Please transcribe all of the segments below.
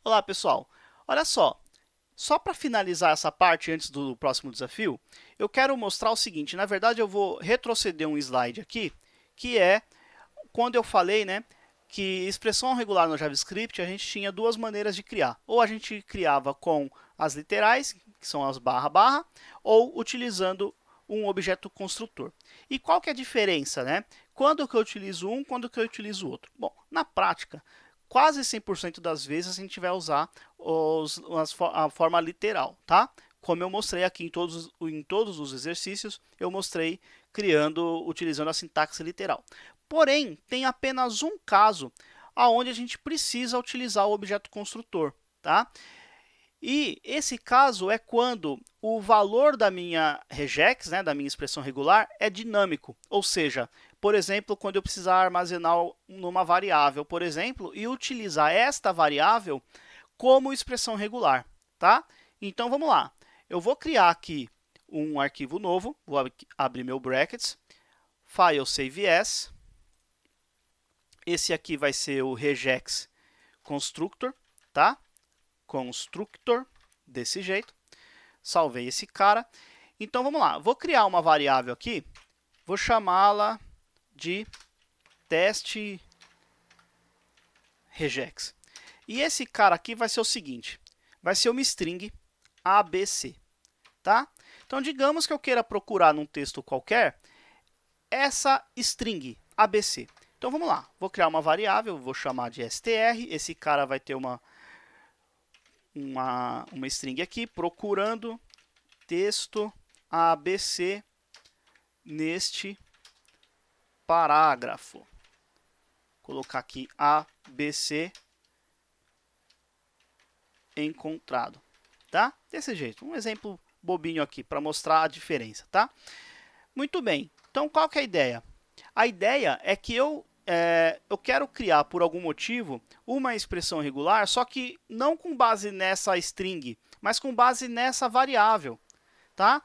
Olá, pessoal. Olha só para finalizar essa parte antes do próximo desafio, eu quero mostrar o seguinte. Na verdade, eu vou retroceder um slide aqui, que é quando eu falei, né, que expressão regular no JavaScript a gente tinha duas maneiras de criar. Ou a gente criava com as literais, que são as barra barra, ou utilizando um objeto construtor. E qual que é a diferença, né? Quando que eu utilizo um, quando que eu utilizo outro? Bom, na prática, quase 100% das vezes a gente vai usar a forma literal, tá? Como eu mostrei aqui em todos os exercícios, eu mostrei utilizando a sintaxe literal. Porém, tem apenas um caso onde a gente precisa utilizar o objeto construtor, tá? E esse caso é quando o valor da minha regex, né, da minha expressão regular, é dinâmico. Ou seja, por exemplo, quando eu precisar armazenar numa variável, por exemplo, e utilizar esta variável como expressão regular, tá? Então, vamos lá. Eu vou criar aqui um arquivo novo, vou abrir meu brackets, file save as. Esse aqui vai ser o regex constructor, tá? Constructor, desse jeito. Salvei esse cara. Então, vamos lá. Vou criar uma variável aqui. Vou chamá-la de teste regex. E esse cara aqui vai ser o seguinte. Vai ser uma string ABC. Tá? Então, digamos que eu queira procurar num texto qualquer essa string ABC. Então, vamos lá. Vou criar uma variável, vou chamar de str. Esse cara vai ter uma string aqui, procurando texto ABC neste parágrafo. Vou colocar aqui ABC encontrado, tá? Desse jeito, um exemplo bobinho aqui para mostrar a diferença, tá? Muito bem, então qual que é a ideia? A ideia é que eu quero criar, por algum motivo, uma expressão regular, só que não com base nessa string, mas com base nessa variável, tá?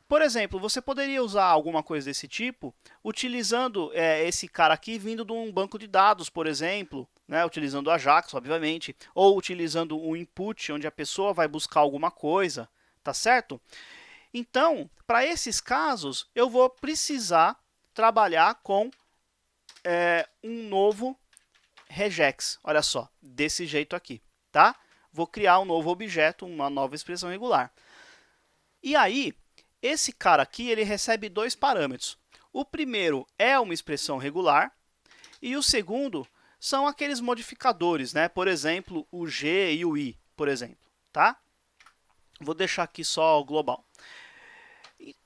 Por exemplo, você poderia usar alguma coisa desse tipo utilizando esse cara aqui vindo de um banco de dados, por exemplo, né, utilizando o Ajax, obviamente, ou utilizando um input onde a pessoa vai buscar alguma coisa, tá certo? Então, para esses casos, eu vou precisar trabalhar com um novo regex. Olha só, desse jeito aqui, tá? Vou criar um novo objeto, uma nova expressão regular. E aí, esse cara aqui, ele recebe dois parâmetros. O primeiro é uma expressão regular e o segundo são aqueles modificadores, né? Por exemplo, o G e o I, por exemplo, tá? Vou deixar aqui só o global.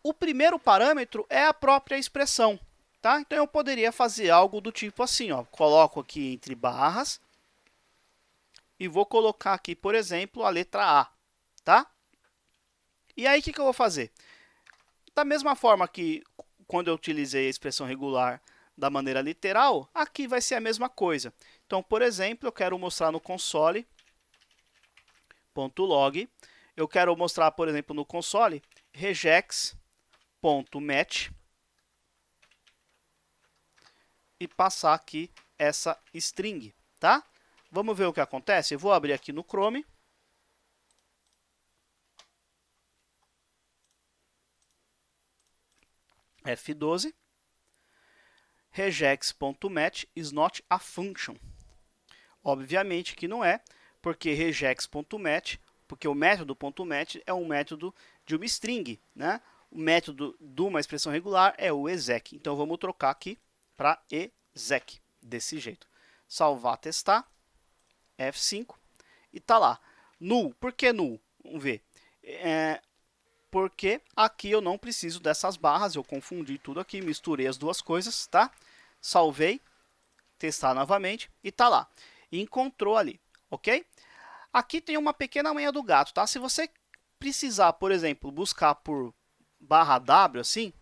O primeiro parâmetro é a própria expressão, tá? Então, eu poderia fazer algo do tipo assim, ó. Coloco aqui entre barras e vou colocar aqui, por exemplo, a letra A, tá? E aí, o que eu vou fazer? Da mesma forma que quando eu utilizei a expressão regular da maneira literal, aqui vai ser a mesma coisa. Então, por exemplo, eu quero mostrar no console.log, eu quero mostrar, por exemplo, no console, regex.match e passar aqui essa string, tá? Vamos ver o que acontece? Eu vou abrir aqui no Chrome. F12. Regex.match is not a function. Obviamente que não é, porque regex.match, porque o método .match é um método de uma string, né? O método de uma expressão regular é o exec. Então, vamos trocar aqui para exec, desse jeito. Salvar, testar, F5, e tá lá. Null, por que null? Vamos ver. Porque aqui eu não preciso dessas barras, eu confundi tudo aqui, misturei as duas coisas, tá? Salvei, testar novamente e tá lá. E encontrou ali, ok? Aqui tem uma pequena manha do gato, tá? Se você precisar, por exemplo, buscar por barra W, assim,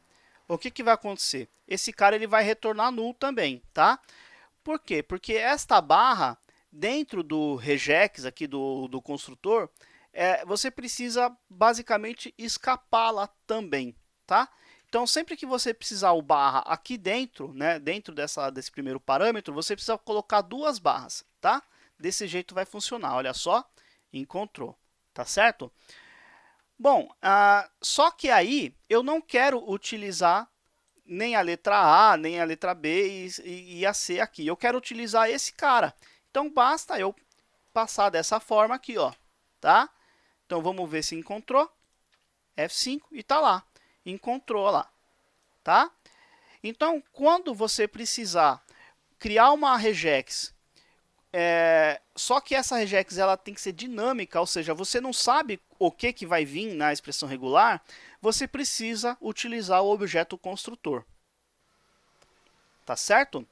o que vai acontecer? Esse cara ele vai retornar null também, tá? Por quê? Porque esta barra, dentro do regex aqui do construtor, você precisa basicamente escapá-la também, tá? Então, sempre que você precisar o barra aqui dentro, né, dentro desse primeiro parâmetro, você precisa colocar duas barras, tá? desse jeito vai funcionar. Olha só, encontrou, tá certo? Bom, só que aí eu não quero utilizar nem a letra A, nem a letra B e a C aqui. Eu quero utilizar esse cara. Então, basta eu passar dessa forma aqui, ó, tá? Então, vamos ver se encontrou. F5 e tá lá. Encontrou lá, tá? Então, quando você precisar criar uma regex, só que essa regex ela tem que ser dinâmica, ou seja, você não sabe o que vai vir na expressão regular, você precisa utilizar o objeto construtor. Tá certo?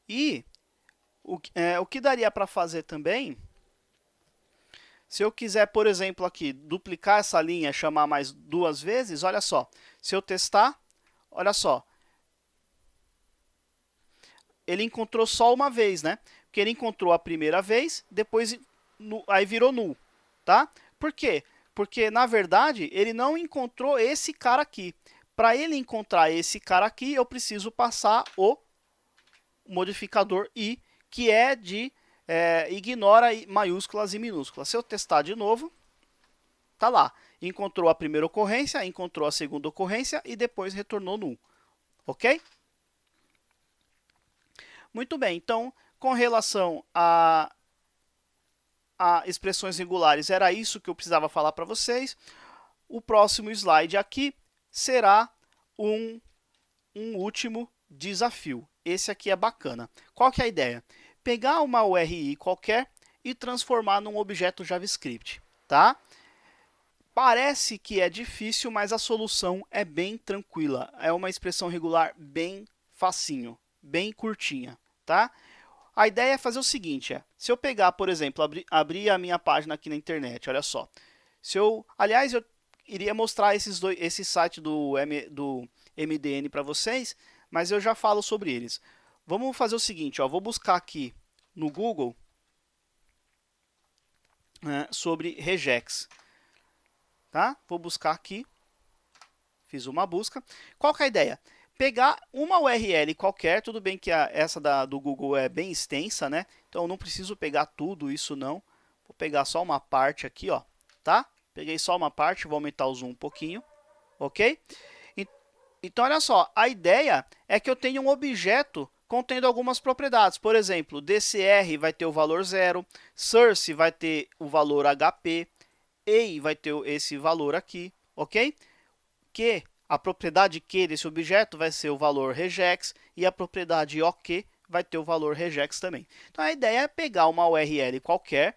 E o que daria para fazer também, se eu quiser, por exemplo, aqui, duplicar essa linha, chamar mais 2 vezes, olha só, se eu testar, olha só, ele encontrou só uma vez, né? Porque ele encontrou a primeira vez, depois aí virou null, tá? Por quê? Porque, na verdade, ele não encontrou esse cara aqui. Para ele encontrar esse cara aqui, eu preciso passar o modificador i, que é de ignora maiúsculas e minúsculas. Se eu testar de novo, tá lá. Encontrou a primeira ocorrência, encontrou a segunda ocorrência e depois retornou null. Ok? Muito bem, então, com relação a expressões regulares, era isso que eu precisava falar para vocês. O próximo slide aqui será um último desafio. Esse aqui é bacana. Qual que é a ideia? Pegar uma URI qualquer e transformar num objeto JavaScript, tá? Parece que é difícil, mas a solução é bem tranquila. É uma expressão regular bem facinho, bem curtinha, tá? A ideia é fazer o seguinte, se eu pegar, por exemplo, abrir a minha página aqui na internet, olha só. Aliás, eu iria mostrar esse site do MDN para vocês, mas eu já falo sobre eles. Vamos fazer o seguinte, vou buscar aqui no Google sobre regex. Tá? Vou buscar aqui, fiz uma busca. Qual que é a ideia? Pegar uma URL qualquer, tudo bem que essa do Google é bem extensa, né? Então eu não preciso pegar tudo isso não. Vou pegar só uma parte aqui, ó, tá? Peguei só uma parte, vou aumentar o zoom um pouquinho, ok? Então olha só, a ideia é que eu tenha um objeto contendo algumas propriedades. Por exemplo, DCR vai ter o valor 0, source vai ter o valor HP, A vai ter esse valor aqui, ok? Que a propriedade Q desse objeto vai ser o valor regex e a propriedade OK vai ter o valor regex também. Então a ideia é pegar uma URL qualquer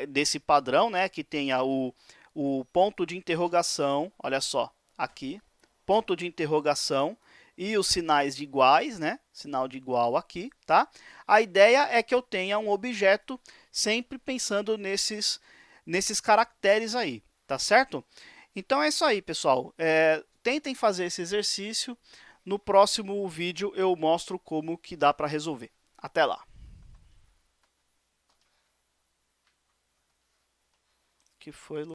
desse padrão, né, que tenha o ponto de interrogação, olha só, aqui, ponto de interrogação e os sinais de iguais, né, sinal de igual aqui, tá? A ideia é que eu tenha um objeto sempre pensando nesses caracteres aí, tá certo? Então é isso aí, pessoal. Tentem fazer esse exercício. No próximo vídeo eu mostro como que dá para resolver. Até lá. Que foi,